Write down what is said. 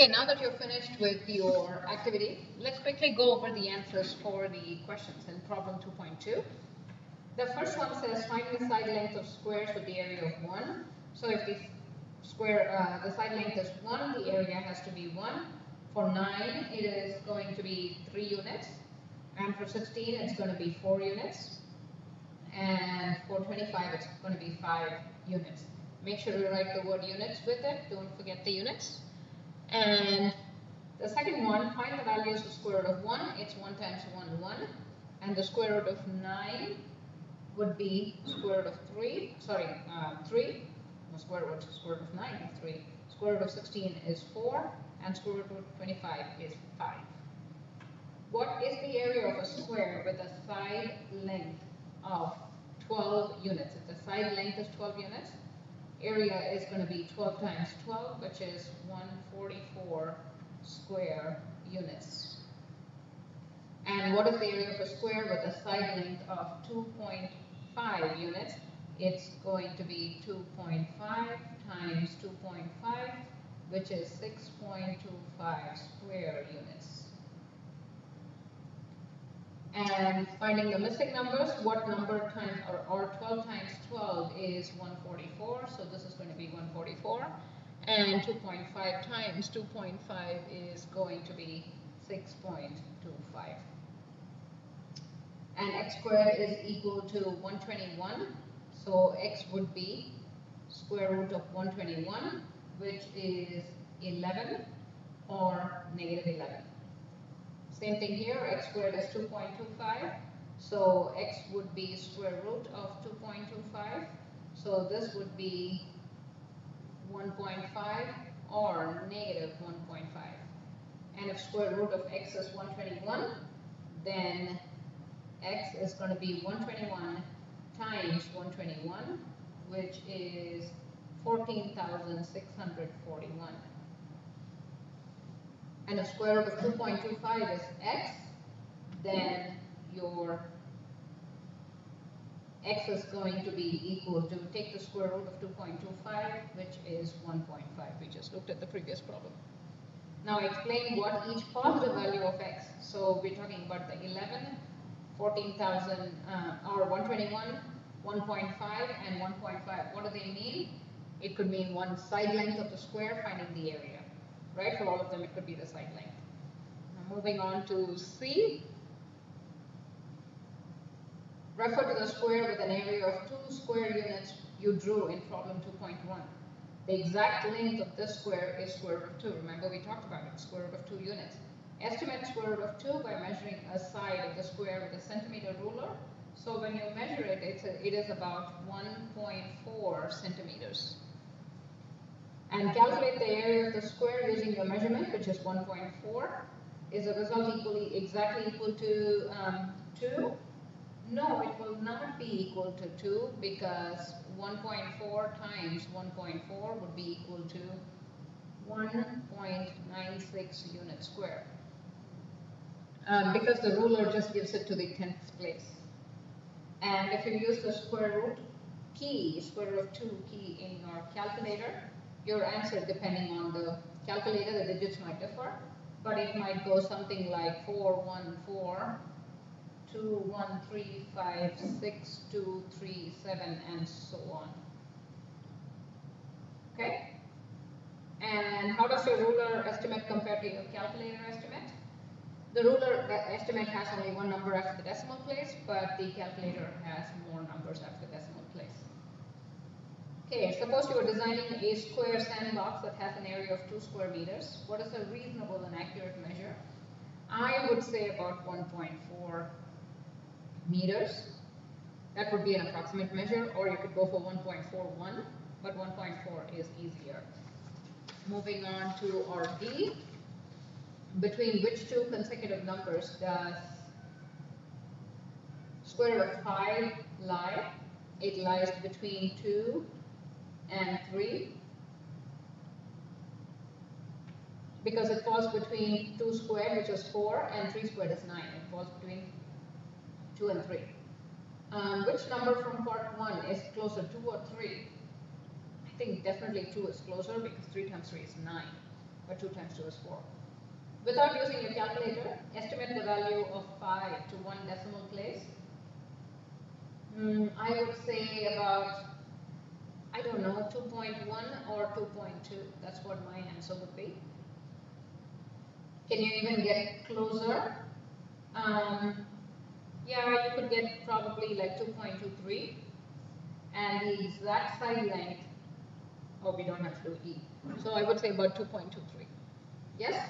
Okay, now that you're finished with your activity, let's quickly go over the answers for the questions in problem 2.2. The first one says find the side length of squares with the area of 1. So if the side length is 1, the area has to be 1. For 9, it is going to be 3 units. And for 16, it's going to be 4 units. And for 25, it's going to be 5 units. Make sure you write the word units with it. Don't forget the units. And the second one, find the values of square root of 1. It's 1 times 1, 1. And the square root of 9 would be square root of 3. 3. No, square root of 9 is 3. Square root of 16 is 4. And square root of 25 is 5. What is the area of a square with a side length of 12 units? If the side length is 12 units, area is going to be 12 times 12, which is 144 square units. And what is the area of a square with a side length of 2.5 units? It's going to be 2.5 times 2.5, which is 6.25 square units. And finding the missing numbers, what number times, or 12 times 12 is 144, so this is going to be 144. And 2.5 times 2.5 is going to be 6.25. And x squared is equal to 121, so x would be square root of 121, which is 11 or negative 11. Same thing here, x squared is 2.25, so x would be square root of 2.25, so this would be 1.5 or negative 1.5. And if square root of x is 121, then x is going to be 121 times 121, which is 14,641. And if square root of 2.25 is x, then your x is going to be equal to, take the square root of 2.25, which is 1.5. We just looked at the previous problem. Now explain what each positive value of x. So we're talking about the 11, 14,000, or 121, 1.5, and 1.5. What do they mean? It could mean one side length of the square, finding the area. Right? For all of them, it could be the side length. Now moving on to C. Refer to the square with an area of 2 square units you drew in problem 2.1. The exact length of this square is square root of 2. Remember, we talked about it, square root of 2 units. Estimate square root of 2 by measuring a side of the square with a centimeter ruler. So when you measure it, it is about 1.4 centimeters. And calculate the area of the square using your measurement, which is 1.4. Is the result exactly equal to 2? No, it will not be equal to 2 because 1.4 times 1.4 would be equal to 1.96 units square. Because the ruler just gives it to the 10th place. And if you use the square root key, square root of 2 key in your calculator, your answer, depending on the calculator, the digits might differ, but it might go something like 414, 213, 6237, and so on. Okay? And how does your ruler estimate compare to your calculator estimate? The ruler estimate has only one number after the decimal place, but the calculator has more numbers after the decimal place. Okay, suppose you are designing a square sandbox that has an area of 2 square meters. What is a reasonable and accurate measure? I would say about 1.4 meters. That would be an approximate measure, or you could go for 1.41, but 1.4 is easier. Moving on to our D. Between which two consecutive numbers does square root of 5 lie? It lies between 2 and 3, because it falls between 2 squared, which is 4, and 3 squared is 9. It falls between 2 and 3. Which number from part 1 is closer, 2 or 3? I think definitely 2 is closer because 3 times 3 is 9. or 2 times 2 is 4. Without using your calculator, estimate the value of pi to one decimal place. I would say about, I don't know, 2.1 or 2.2. That's what my answer would be. Can you even get closer? Yeah, you could get probably like 2.23. And the exact side length, oh, we don't have to do E. So I would say about 2.23. Yes?